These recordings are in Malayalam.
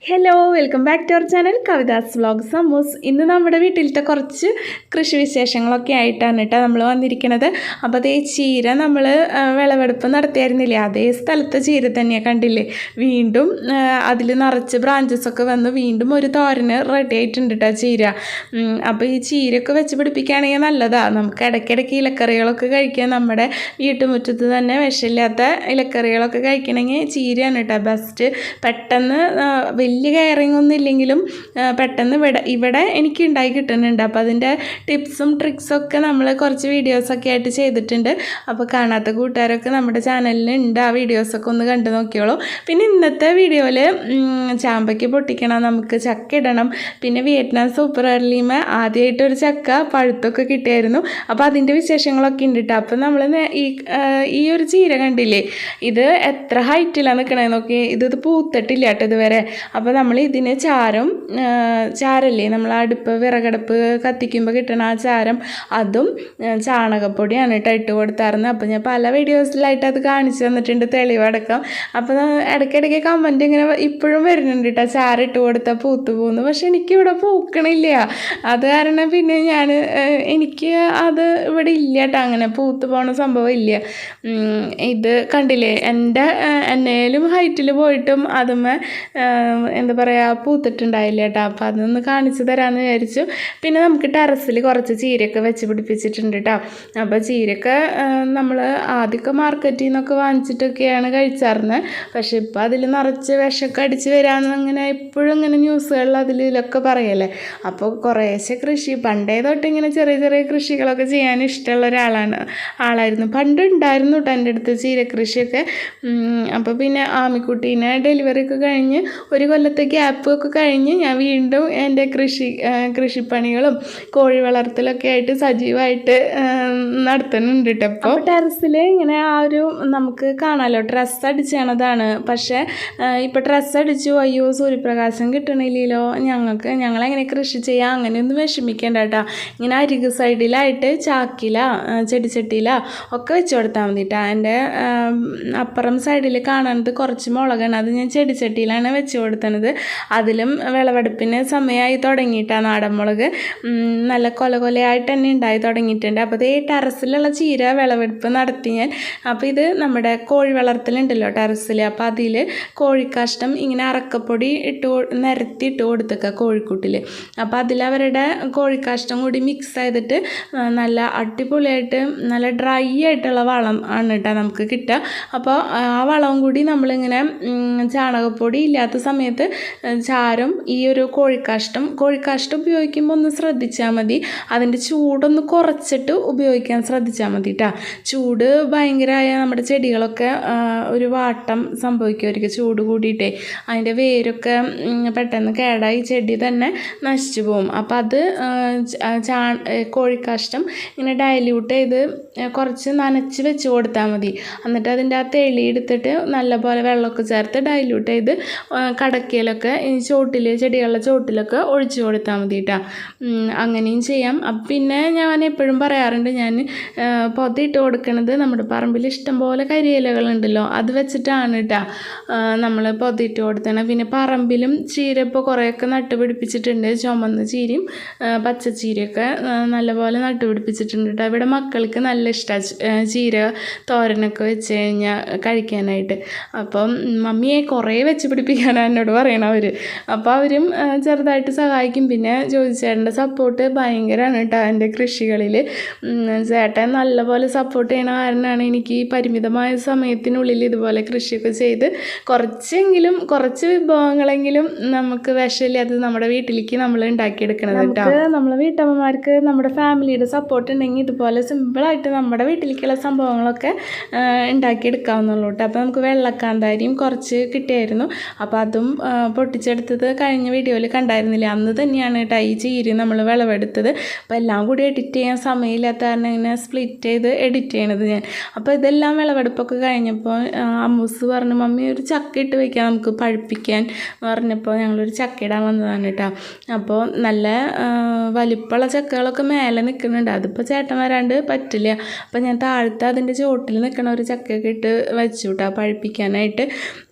Hello, welcome back to our channel Kavitha's vlogs Ammu's. ഇന്ന് നമ്മുടെ വീട്ടിലത്തെ കുറച്ച് കൃഷി വിശേഷങ്ങളൊക്കെ ആയിട്ടാണ് കേട്ടോ നമ്മൾ വന്നിരിക്കുന്നത്. അപ്പോൾ അതേ ചീര നമ്മൾ വിളവെടുപ്പ് നടത്തിയായിരുന്നില്ലേ, അതേ സ്ഥലത്തെ ചീര തന്നെയാണ് കണ്ടില്ലേ. വീണ്ടും അതിൽ നിറച്ച് ബ്രാഞ്ചസൊക്കെ വന്ന് വീണ്ടും ഒരു തോരന് റെഡി ആയിട്ടുണ്ട് കേട്ടോ ചീര. അപ്പോൾ ഈ ചീരയൊക്കെ വെച്ച് പിടിപ്പിക്കുകയാണെങ്കിൽ നല്ലതാണ്. നമുക്ക് ഇടയ്ക്കിടയ്ക്ക് ഇലക്കറികളൊക്കെ കഴിക്കാൻ നമ്മുടെ വീട്ടുമുറ്റത്ത് തന്നെ വിഷമില്ലാത്ത ഇലക്കറികളൊക്കെ കഴിക്കണമെങ്കിൽ ചീരയാണ് കേട്ടോ ബെസ്റ്റ്. പെട്ടെന്ന് വലിയ കെയറിങ് ഒന്നും ഇല്ലെങ്കിലും പെട്ടെന്ന് ഇവിടെ എനിക്ക് ഉണ്ടായി കിട്ടുന്നുണ്ട്. അപ്പോൾ അതിൻ്റെ ടിപ്സും ട്രിക്സൊക്കെ നമ്മൾ കുറച്ച് വീഡിയോസൊക്കെ ആയിട്ട് ചെയ്തിട്ടുണ്ട്. അപ്പോൾ കാണാത്ത കൂട്ടുകാരൊക്കെ നമ്മുടെ ചാനലിൽ ഉണ്ട്, ആ വീഡിയോസൊക്കെ ഒന്ന് കണ്ടു നോക്കിയോളൂ. പിന്നെ ഇന്നത്തെ വീഡിയോയിൽ ചാമ്പയ്ക്ക് പൊട്ടിക്കണം, നമുക്ക് ചക്ക ഇടണം, പിന്നെ വിയറ്റ്നാം സൂപ്പർ എർലിമ ആദ്യമായിട്ടൊരു ചക്ക പഴുത്തൊക്കെ കിട്ടിയായിരുന്നു. അപ്പോൾ അതിൻ്റെ വിശേഷങ്ങളൊക്കെ ഉണ്ട് കേട്ടോ. അപ്പോൾ നമ്മൾ ഈ ഒരു ചീര കണ്ടില്ലേ, ഇത് എത്ര ഹൈറ്റിലാണ് നിൽക്കണേ നോക്കി. ഇത് പൂത്തിട്ടില്ല കേട്ടോ ഇതുവരെ. അപ്പോൾ നമ്മൾ ഇതിന് ചാരല്ലേ, നമ്മൾ വിറകടുപ്പ് കത്തിക്കുമ്പോൾ കിട്ടണ ആ ചാരം, അതും ചാണകപ്പൊടിയാണ് കേട്ടോ ഇട്ട് കൊടുത്തായിരുന്നു. അപ്പോൾ ഞാൻ പല വീഡിയോസിലായിട്ട് അത് കാണിച്ചു തന്നിട്ടുണ്ട്, തെളിവടക്കം. അപ്പോൾ ഇടയ്ക്കിടയ്ക്ക് കമൻറ്റ് ഇങ്ങനെ ഇപ്പോഴും വരുന്നുണ്ട് കേട്ടോ, ചാരം ഇട്ട് കൊടുത്താൽ പൂത്തു പോകുന്നു. പക്ഷെ എനിക്കിവിടെ പൂക്കണില്ല. അത് കാരണം പിന്നെ എനിക്ക് അത് ഇവിടെ ഇല്ല കേട്ടോ, അങ്ങനെ പൂത്ത് പോണ സംഭവം ഇല്ല. ഇത് കണ്ടില്ലേ, എന്നേലും ഹൈറ്റിൽ പോയിട്ടും അതുമ്മേ എന്താ പറയുക പൂത്തിട്ടുണ്ടായില്ല കേട്ടോ. അപ്പോൾ അതൊന്ന് കാണിച്ചു തരാമെന്ന് വിചാരിച്ചു. പിന്നെ നമുക്ക് ടെറസിൽ കുറച്ച് ചീരയൊക്കെ വെച്ച് പിടിപ്പിച്ചിട്ടുണ്ട് കേട്ടോ. അപ്പോൾ ചീരയൊക്കെ നമ്മൾ ആദ്യമൊക്കെ മാർക്കറ്റിൽ നിന്നൊക്കെ വാങ്ങിച്ചിട്ടൊക്കെയാണ് കഴിച്ചായിരുന്നത്. പക്ഷെ ഇപ്പോൾ അതിൽ നിറച്ച് വിഷമൊക്കെ അടിച്ച് വരാമെന്ന് അങ്ങനെ എപ്പോഴും ഇങ്ങനെ ന്യൂസുകളിൽ ഇതിലൊക്കെ പറയല്ലേ. അപ്പോൾ കുറേശ്ശെ കൃഷി പണ്ടേ തൊട്ട് ഇങ്ങനെ ചെറിയ ചെറിയ കൃഷികളൊക്കെ ചെയ്യാൻ ഇഷ്ടമുള്ള ആളായിരുന്നു. പണ്ട് ഉണ്ടായിരുന്നു കേട്ടോ എൻ്റെ അടുത്ത് ചീരക്കൃഷിയൊക്കെ. അപ്പോൾ പിന്നെ ആമിക്കുട്ടീനെ ഡെലിവറി ഒക്കെ കഴിഞ്ഞ് ഒരു കൊല്ലത്തെ ഗ്യാപ്പൊക്കെ കഴിഞ്ഞ് ഞാൻ വീണ്ടും എൻ്റെ കൃഷിപ്പണികളും കോഴി വളർത്തലൊക്കെ ആയിട്ട് സജീവമായിട്ട് നടത്തുന്നുണ്ട് കേട്ടോ. അപ്പോൾ ടെറസിൽ ഇങ്ങനെ നമുക്ക് കാണാമല്ലോ, ഡ്രസ്സ് അടിച്ചതാണ്. പക്ഷേ ഇപ്പോൾ ഡ്രസ്സ് അടിച്ചു, അയ്യോ സൂര്യപ്രകാശം കിട്ടണില്ലല്ലോ, ഞങ്ങളെങ്ങനെ കൃഷി ചെയ്യാം, അങ്ങനെയൊന്നും വിഷമിക്കേണ്ട കേട്ടോ. ഇങ്ങനെ അരികു സൈഡിലായിട്ട് ചെടിച്ചട്ടിയില ഒക്കെ വെച്ച് കൊടുത്താൽ മതി കേട്ടോ. എൻ്റെ അപ്പുറം സൈഡിൽ കാണുന്നത് കുറച്ച് മുളകാണ്, അത് ഞാൻ ചെടിച്ചട്ടിയിലാണ് വെച്ച് കൊടുത്തത്. അതിലും വിളവെടുപ്പിന് സമയമായി തുടങ്ങിയിട്ടാണ് നാടൻ മുളക് നല്ല കൊലയായിട്ട് തന്നെ ഉണ്ടായി തുടങ്ങിയിട്ടുണ്ട്. അപ്പോൾ ഈ ടെറസിലുള്ള ചീര വിളവെടുപ്പ് നടത്തി ഞാൻ. അപ്പോൾ ഇത് നമ്മുടെ കോഴി വളർത്തലുണ്ടല്ലോ ടെറസിൽ, അപ്പോൾ അതിൽ കോഴിക്കാഷ്ടം ഇങ്ങനെ അറക്കപ്പൊടി നിരത്തി ഇട്ട് കൊടുത്തേക്കുക കോഴിക്കൂട്ടിൽ. അപ്പോൾ അതിലവരുടെ കോഴിക്കാഷ്ടം കൂടി മിക്സ് ചെയ്തിട്ട് നല്ല അടിപൊളിയായിട്ട് നല്ല ഡ്രൈ ആയിട്ടുള്ള വളം ആണ് കേട്ടോ നമുക്ക് കിട്ടുക. അപ്പോൾ ആ വളവും കൂടി നമ്മളിങ്ങനെ ചാണകപ്പൊടി ഇല്ലാത്ത സമയത്ത് ചാരം ഈ ഒരു കോഴിക്കാഷ്ടം ഉപയോഗിക്കുമ്പോൾ ഒന്ന് ശ്രദ്ധിച്ചാൽ മതി, അതിൻ്റെ ചൂടൊന്ന് കുറച്ചിട്ട് ഉപയോഗിക്കാൻ ശ്രദ്ധിച്ചാൽ മതി കേട്ടോ. ചൂട് ഭയങ്കരമായ നമ്മുടെ ചെടികളൊക്കെ ഒരു വാട്ടം സംഭവിക്കുമായിരിക്കും ചൂട് കൂടിയിട്ടേ, അതിൻ്റെ വേരൊക്കെ പെട്ടെന്ന് കേടായി ചെടി തന്നെ നശിച്ചു പോകും. അപ്പം അത് കോഴിക്കാഷ്ടം ഇങ്ങനെ ഡയല്യൂട്ട് ചെയ്ത് കുറച്ച് നനച്ച് വെച്ച് കൊടുത്താൽ മതി. എന്നിട്ട് അതിൻ്റെ ആ തെളി എടുത്തിട്ട് നല്ലപോലെ വെള്ളമൊക്കെ ചേർത്ത് ഡയല്യൂട്ട് ചെയ്ത് കടക്കയിലൊക്കെ ചെടികളുടെ ചോട്ടിലൊക്കെ ഒഴിച്ചു കൊടുത്താൽ മതി കേട്ടോ. അങ്ങനെയും ചെയ്യാം. പിന്നെ ഞാൻ എപ്പോഴും പറയാറുണ്ട്, ഞാൻ പൊതിയിട്ട് കൊടുക്കണത് നമ്മുടെ പറമ്പിൽ ഇഷ്ടംപോലെ കരിയിലകളുണ്ടല്ലോ, അത് വെച്ചിട്ടാണ് കേട്ടോ നമ്മൾ പൊതിയിട്ട് കൊടുത്തണം. പിന്നെ പറമ്പിലും ചീര ഇപ്പോൾ കുറേയൊക്കെ നട്ടുപിടിപ്പിച്ചിട്ടുണ്ട്, ചുമന്ന ചീരയും പച്ചച്ചീരയൊക്കെ നല്ലപോലെ നട്ടുപിടിപ്പിച്ചിട്ടുണ്ട് കേട്ടോ. ഇവിടെ മക്കൾക്ക് നല്ല ഇഷ്ടമാണ് ചീര തോരനൊക്കെ വെച്ച് കഴിഞ്ഞാൽ കഴിക്കാനായിട്ട്. അപ്പം മമ്മിയെ കുറേ വെച്ച് പിടിപ്പിക്കാനാണ് എന്നോട് പറയണവർ. അപ്പോൾ അവരും ചെറുതായിട്ട് സഹായിക്കും. പിന്നെ ജോജിച്ചേട്ടൻ്റെ സപ്പോർട്ട് ഭയങ്കരമാണ് കേട്ടോ എൻ്റെ കൃഷികളിൽ. ചേട്ടൻ നല്ലപോലെ സപ്പോർട്ട് ചെയ്യണ കാരണമാണ് എനിക്ക് ഈ പരിമിതമായ സമയത്തിനുള്ളിൽ ഇതുപോലെ കൃഷിയൊക്കെ ചെയ്ത് കുറച്ച് വിഭവങ്ങളെങ്കിലും നമുക്ക് വിഷമില്ലാതെ നമ്മുടെ വീട്ടിലേക്ക് നമ്മൾ ഉണ്ടാക്കിയെടുക്കണത് കേട്ടോ. നമ്മളെ വീട്ടമ്മമാർക്ക് നമ്മുടെ ഫാമിലിയുടെ സപ്പോർട്ട് ഉണ്ടെങ്കിൽ ഇതുപോലെ സിമ്പിളായിട്ട് നമ്മുടെ വീട്ടിലേക്കുള്ള സംഭവങ്ങളൊക്കെ ഉണ്ടാക്കിയെടുക്കാവുന്നുള്ളൂ കേട്ടോ. അപ്പോൾ നമുക്ക് വെള്ളക്കാന്താരിയും കുറച്ച് കിട്ടിയായിരുന്നു. അപ്പോൾ അതും പൊട്ടിച്ചെടുത്തത് കഴിഞ്ഞ വീഡിയോയിൽ കണ്ടായിരുന്നില്ല, അന്ന് തന്നെയാണ് കേട്ടോ ഈ ചീര നമ്മൾ വിളവെടുത്തത്. അപ്പോൾ എല്ലാം കൂടി എഡിറ്റ് ചെയ്യാൻ സമയമില്ലാത്ത കാരണം ഇങ്ങനെ സ്പ്ലിറ്റ് ചെയ്ത് എഡിറ്റ് ചെയ്യണത് ഞാൻ. അപ്പോൾ ഇതെല്ലാം വിളവെടുപ്പൊക്കെ കഴിഞ്ഞപ്പോൾ അമ്മൂസ് പറഞ്ഞു, മമ്മി ഒരു ചക്ക ഇട്ട് വയ്ക്കാം നമുക്ക് പഴുപ്പിക്കാൻ പറഞ്ഞപ്പോൾ ഞങ്ങളൊരു ചക്ക ഇടാൻ വന്നതാണ് കേട്ടോ. അപ്പോൾ നല്ല വലിപ്പമുള്ള ചക്കകളൊക്കെ മേലെ നിൽക്കുന്നുണ്ട്, അതിപ്പോൾ ചേട്ടൻ വരാണ്ട് പറ്റില്ല. അപ്പോൾ ഞാൻ താഴത്തെ അതിൻ്റെ ചോട്ടിൽ നിൽക്കണ ഒരു ചക്കയൊക്കെ ഇട്ട് വെച്ചു കേട്ടോ പഴുപ്പിക്കാനായിട്ട്.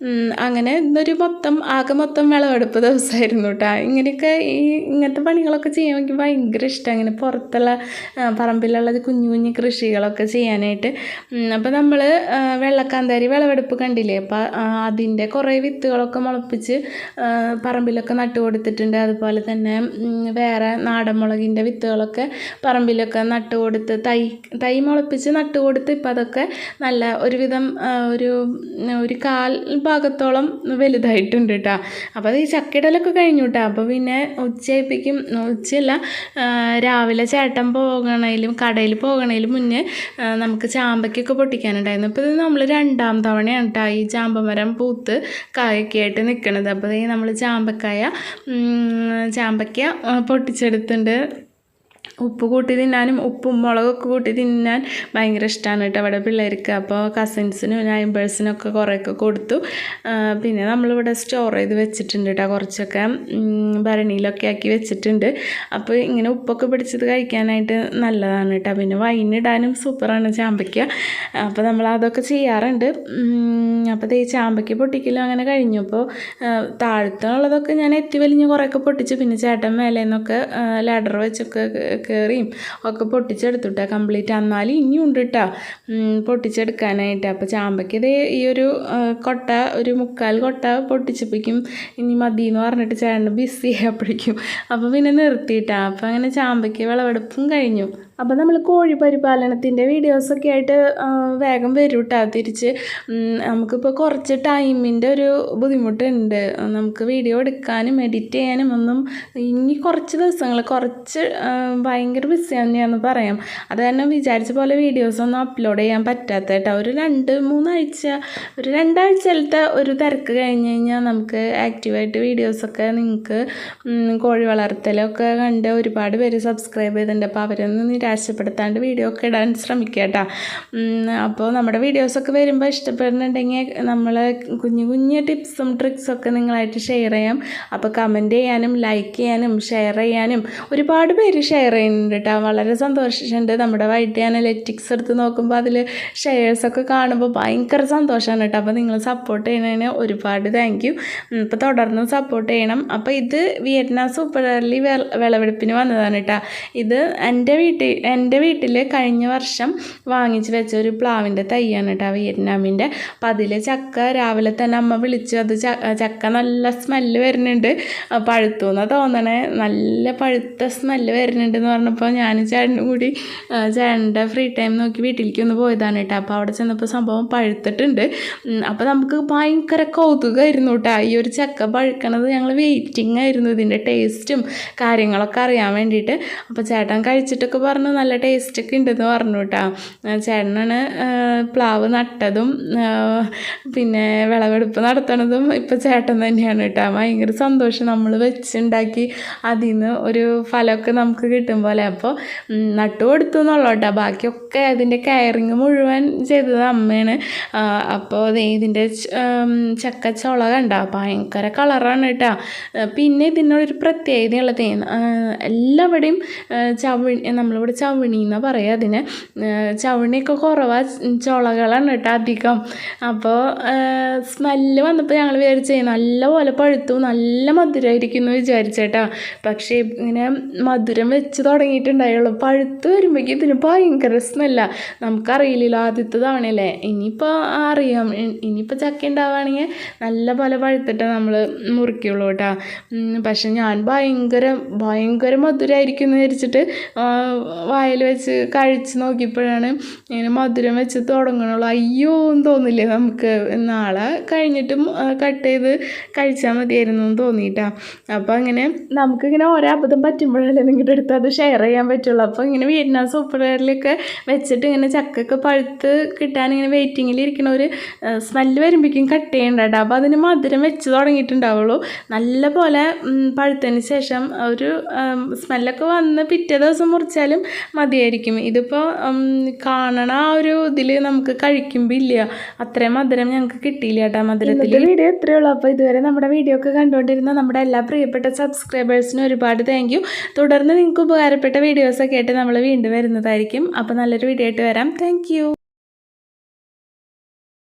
അങ്ങനെ ഇന്നൊരു മൊത്തം ആകെ മൊത്തം വിളവെടുപ്പ് ദിവസമായിരുന്നു കേട്ടോ. ഇങ്ങനത്തെ പണികളൊക്കെ ചെയ്യാൻ എനിക്ക് ഭയങ്കര ഇഷ്ടമാണ്, ഇങ്ങനെ പുറത്തുള്ള പറമ്പിലുള്ള കുഞ്ഞു കുഞ്ഞു കൃഷികളൊക്കെ ചെയ്യാനായിട്ട്. അപ്പോൾ നമ്മൾ വെള്ളക്കാന്താരി വിളവെടുപ്പ് കണ്ടില്ലേ, അപ്പോൾ അതിൻ്റെ കുറേ വിത്തുകളൊക്കെ മുളപ്പിച്ച് പറമ്പിലൊക്കെ നട്ടു കൊടുത്തിട്ടുണ്ട്. അതുപോലെ തന്നെ വേറെ നാടൻ മുളകിൻ്റെ വിത്തുകളൊക്കെ പറമ്പിലൊക്കെ നട്ടു കൊടുത്ത് തൈ മുളപ്പിച്ച് നട്ടു കൊടുത്ത് ഇപ്പം അതൊക്കെ നല്ല ഒരുവിധം ഒരു കാൽ ഭാഗത്തോളം വലുതായിട്ടുണ്ട് കേട്ടോ. അപ്പോൾ അത് ഈ ചക്കയിടലൊക്കെ കഴിഞ്ഞു കേട്ടോ. അപ്പോൾ പിന്നെ ഉച്ചയല്ല രാവിലെ ചേട്ടൻ പോകണേലും കടയിൽ പോകണേലും മുന്നേ നമുക്ക് ചാമ്പയ്ക്കൊക്കെ പൊട്ടിക്കാനുണ്ടായിരുന്നു. അപ്പോൾ ഇത് നമ്മൾ 2ാം തവണയാണ് കേട്ടോ ഈ ചാമ്പമരം പൂത്ത് കായൊക്കെ ആയിട്ട് നിൽക്കണത്. അപ്പോൾ ഈ നമ്മൾ ചാമ്പയ്ക്ക പൊട്ടിച്ചെടുത്തിട്ടുണ്ട്. ഉപ്പ് കൂട്ടി തിന്നാനും ഉപ്പും മുളകൊക്കെ കൂട്ടി തിന്നാൻ ഭയങ്കര ഇഷ്ടമാണ് കേട്ടോ അവിടെ പിള്ളേർക്ക്. അപ്പോൾ കസിൻസിനും നൈബേഴ്സിനൊക്കെ കുറേയൊക്കെ കൊടുത്തു. പിന്നെ നമ്മളിവിടെ സ്റ്റോർ ചെയ്ത് വെച്ചിട്ടുണ്ട് കേട്ടോ, കുറച്ചൊക്കെ ഭരണിയിലൊക്കെ ആക്കി വെച്ചിട്ടുണ്ട്. അപ്പോൾ ഇങ്ങനെ ഉപ്പൊക്കെ പിടിച്ചത് കഴിക്കാനായിട്ട് നല്ലതാണ് കേട്ടോ. പിന്നെ വൈനിടാനും സൂപ്പറാണ് ചാമ്പയ്ക്ക. അപ്പോൾ നമ്മൾ അതൊക്കെ ചെയ്യാറുണ്ട്. അപ്പോൾ ഈ ചാമ്പയ്ക്ക പൊട്ടിക്കലും അങ്ങനെ കഴിഞ്ഞു. അപ്പോൾ താഴത്തുള്ളതൊക്കെ ഞാൻ എത്തി വലിഞ്ഞ് കുറേയൊക്കെ പൊട്ടിച്ചു. പിന്നെ ചേട്ടൻ മേലെ നിന്നൊക്കെ ലാഡർ വെച്ചൊക്കെ കയറിയും ഒക്കെ പൊട്ടിച്ചെടുത്തുട്ടാ കംപ്ലീറ്റ്. എന്നാലും ഇനിയും ഉണ്ട് കേട്ടോ പൊട്ടിച്ചെടുക്കാനായിട്ട്. അപ്പോൾ ചാമ്പയ്ക്കത് ഈ ഒരു കൊട്ട ഒരു 3/4 കൊട്ട പൊട്ടിച്ചപ്പോഴേക്കും ഇനി മതി എന്ന് പറഞ്ഞിട്ട് ചേട്ടൻ ബിസി ആയപ്പോഴേക്കും അപ്പോൾ പിന്നെ നിർത്തിയിട്ടാണ്. അപ്പോൾ അങ്ങനെ ചാമ്പയ്ക്ക വിളവെടുപ്പും കഴിഞ്ഞു. അപ്പോൾ നമ്മൾ കോഴി പരിപാലനത്തിൻ്റെ വീഡിയോസൊക്കെ ആയിട്ട് വേഗം വരും കേട്ടോ തിരിച്ച്. നമുക്കിപ്പോൾ കുറച്ച് ടൈമിൻ്റെ ഒരു ബുദ്ധിമുട്ടുണ്ട്, നമുക്ക് വീഡിയോ എടുക്കാനും എഡിറ്റ് ചെയ്യാനും ഒന്നും ഇനി കുറച്ച് ദിവസങ്ങൾ ഭയങ്കര ബിസി തന്നെയാണെന്ന് പറയാം. അത് തന്നെ വിചാരിച്ച പോലെ വീഡിയോസൊന്നും അപ്ലോഡ് ചെയ്യാൻ പറ്റാത്ത കേട്ടോ. ഒരു 2-3 ആഴ്ചയിലത്തെ ഒരു തിരക്ക് കഴിഞ്ഞ് കഴിഞ്ഞാൽ നമുക്ക് ആക്റ്റീവായിട്ട് വീഡിയോസൊക്കെ നിങ്ങൾക്ക് കോഴി വളർത്തലൊക്കെ കണ്ട് ഒരുപാട് പേര് സബ്സ്ക്രൈബ് ചെയ്തിട്ടുണ്ട്. അപ്പോൾ അവരൊന്നും നിരാശപ്പെടുത്താണ്ട് വീഡിയോ ഒക്കെ ഇടാൻ ശ്രമിക്കുക കേട്ടോ. അപ്പോൾ നമ്മുടെ വീഡിയോസൊക്കെ വരുമ്പോൾ ഇഷ്ടപ്പെടുന്നുണ്ടെങ്കിൽ നമ്മൾ കുഞ്ഞു ടിപ്സും ട്രിക്സൊക്കെ നിങ്ങളായിട്ട് ഷെയർ ചെയ്യാം. അപ്പോൾ കമൻറ്റ് ചെയ്യാനും ലൈക്ക് ചെയ്യാനും ഷെയർ ചെയ്യാനും ഒരുപാട് പേര് ഷെയർ ചെയ്യുന്നുണ്ട് കേട്ടോ. വളരെ സന്തോഷമുണ്ട്. നമ്മുടെ വൈറ്റ് അനലറ്റിക്സ് എടുത്ത് നോക്കുമ്പോൾ അതിൽ ഷെയർസൊക്കെ കാണുമ്പോൾ ഭയങ്കര സന്തോഷമാണ് കേട്ടോ. അപ്പോൾ നിങ്ങൾ സപ്പോർട്ട് ചെയ്യുന്നതിന് ഒരുപാട് താങ്ക് യു. ഇപ്പോൾ തുടർന്നും സപ്പോർട്ട് ചെയ്യണം. അപ്പോൾ ഇത് വിയറ്റ്നാം സൂപ്പർ എർലി വിളവെടുപ്പിന് വന്നതാണ് കേട്ടോ. ഇത് എൻ്റെ വീട്ടിൽ കഴിഞ്ഞ വർഷം വാങ്ങിച്ച് വെച്ച ഒരു പ്ലാവിൻ്റെ തൈയാണ് കേട്ടോ, വിയറ്റ്നാമിൻ്റെ. അപ്പം അതിൽ ചക്ക രാവിലെ തന്നെ അമ്മ വിളിച്ചു. അത് ചക്ക നല്ല സ്മെല്ല് വരുന്നുണ്ട്, പഴുത്തു എന്നാണ് തോന്നണേ, നല്ല പഴുത്ത സ്മെല്ല് വരുന്നുണ്ട് എന്ന് പറഞ്ഞപ്പോൾ ഞാൻ ചേട്ടനും കൂടി ചേട്ടൻ്റെ ഫ്രീ ടൈം നോക്കി വീട്ടിലേക്ക് ഒന്ന് പോയതാണ് കേട്ടോ. അപ്പോൾ അവിടെ ചെന്നപ്പോൾ സംഭവം പഴുത്തിട്ടുണ്ട്. അപ്പോൾ നമുക്ക് ഭയങ്കര കൗതുകമായിരുന്നു കേട്ടോ ഈ ഒരു ചക്ക പഴുക്കണത്. ഞങ്ങൾ വെയിറ്റിംഗ് ആയിരുന്നു ഇതിൻ്റെ ടേസ്റ്റും കാര്യങ്ങളൊക്കെ അറിയാൻ വേണ്ടിയിട്ട്. അപ്പോൾ ചേട്ടൻ കഴിച്ചിട്ടൊക്കെ പറഞ്ഞു നല്ല ടേസ്റ്റൊക്കെ ഉണ്ടെന്ന് പറഞ്ഞു കേട്ടോ. ചേട്ടനാണ് പ്ലാവ് നട്ടതും പിന്നെ വിളവെടുപ്പ് നടത്തണതും ഇപ്പോൾ ചേട്ടൻ തന്നെയാണ് കേട്ടോ. ഭയങ്കര സന്തോഷം, നമ്മൾ വെച്ചുണ്ടാക്കി അതിൽ നിന്ന് ഒരു ഫലമൊക്കെ നമുക്ക് കിട്ടും പോലെ. അപ്പോൾ നട്ടു കൊടുത്തു എന്നുള്ളൂ കേട്ടോ. ബാക്കിയൊക്കെ അതിൻ്റെ കെയറിങ് മുഴുവൻ ചെയ്തത് അമ്മയാണ്. അപ്പോൾ ഇതിൻ്റെ ചക്കച്ചുള കണ്ട ഭയങ്കര കളറാണ് കേട്ടോ. പിന്നെ ഇതിനൊരു പ്രത്യേകതയുള്ളത് എല്ലാവിടെയും നമ്മളിവിടെ ചവണി എന്നാണ് പറയുക അതിന്. ചവണിയൊക്കെ കുറവാണ്, ചുളകളാണ് കേട്ടോ അധികം. അപ്പോൾ സ്മെല്ല് വന്നപ്പോൾ ഞങ്ങൾ വിചാരിച്ചേ നല്ലപോലെ പഴുത്തു, നല്ല മധുരമായിരിക്കും എന്ന് വിചാരിച്ചേട്ടാ. പക്ഷേ ഇങ്ങനെ മധുരം വെച്ച് തുടങ്ങിയിട്ടുണ്ടായുള്ളൂ. പഴുത്ത് വരുമ്പോഴേക്കും ഇതിന് ഭയങ്കര സ്മെല്ലാണ്. നമുക്കറിയില്ലല്ലോ, ആദ്യത്തെ തവണയല്ലേ. ഇനിയിപ്പോൾ അറിയാം. ഇനിയിപ്പോൾ ചക്ക ഉണ്ടാവുകയാണെങ്കിൽ നല്ല പോലെ പഴുത്തിട്ട് നമ്മൾ മുറിക്കുള്ളൂ കേട്ടോ. പക്ഷെ ഞാൻ ഭയങ്കര മധുരമായിരിക്കും എന്ന് വിചാരിച്ചിട്ട് വായിൽ വെച്ച് കഴിച്ച് നോക്കിയപ്പോഴാണ് ഇങ്ങനെ മധുരം വെച്ച് തുടങ്ങണുള്ളൂ. അയ്യോ എന്ന് തോന്നില്ലേ നമുക്ക്, നാളെ കഴിഞ്ഞിട്ടും കട്ട് ചെയ്ത് കഴിച്ചാൽ മതിയായിരുന്നു എന്ന് തോന്നിയിട്ടാ. അപ്പോൾ അങ്ങനെ നമുക്കിങ്ങനെ ഓരോ അബദ്ധം പറ്റുമ്പോഴല്ലേ നിങ്ങളുടെ അടുത്ത് അത് ഷെയർ ചെയ്യാൻ പറ്റുള്ളൂ. അപ്പോൾ ഇങ്ങനെ വിയറ്റ്നാം സൂപ്പർ എയറിലൊക്കെ വെച്ചിട്ട് ഇങ്ങനെ ചക്കൊക്കെ പഴുത്ത് കിട്ടാൻ ഇങ്ങനെ വെയിറ്റിങ്ങിലിരിക്കണ ഒരു സ്മെല്ല് വരുമ്പോഴേക്കും കട്ട് ചെയ്യണ്ട കേട്ടോ. അപ്പോൾ അതിന് മധുരം വെച്ച് തുടങ്ങിയിട്ടുണ്ടാവുള്ളൂ. നല്ല പോലെ പഴുത്തതിന് ശേഷം ഒരു സ്മെല്ലൊക്കെ വന്ന് പിറ്റേ ദിവസം മുറിച്ചാലും മതിയായിരിക്കും. ഇതിപ്പോൾ കാണണ ആ ഒരു ഇതിൽ നമുക്ക് കഴിക്കുമ്പോൾ ഇല്ല, അത്രയും മധുരം ഞങ്ങൾക്ക് കിട്ടിയില്ല കേട്ടോ. മധുരത്തിൽ വീഡിയോ ഇത്രയേ ഉള്ളൂ. അപ്പോൾ ഇതുവരെ നമ്മുടെ വീഡിയോ ഒക്കെ കണ്ടുകൊണ്ടിരുന്ന നമ്മുടെ എല്ലാ പ്രിയപ്പെട്ട സബ്സ്ക്രൈബേഴ്സിനും ഒരുപാട് താങ്ക് യു. തുടർന്ന് നിങ്ങൾക്ക് ഉപകാരപ്പെട്ട വീഡിയോസൊക്കെ ആയിട്ട് നമ്മൾ വീണ്ടും വരുന്നതായിരിക്കും. അപ്പോൾ നല്ലൊരു വീഡിയോ ആയിട്ട് വരാം. Thank you.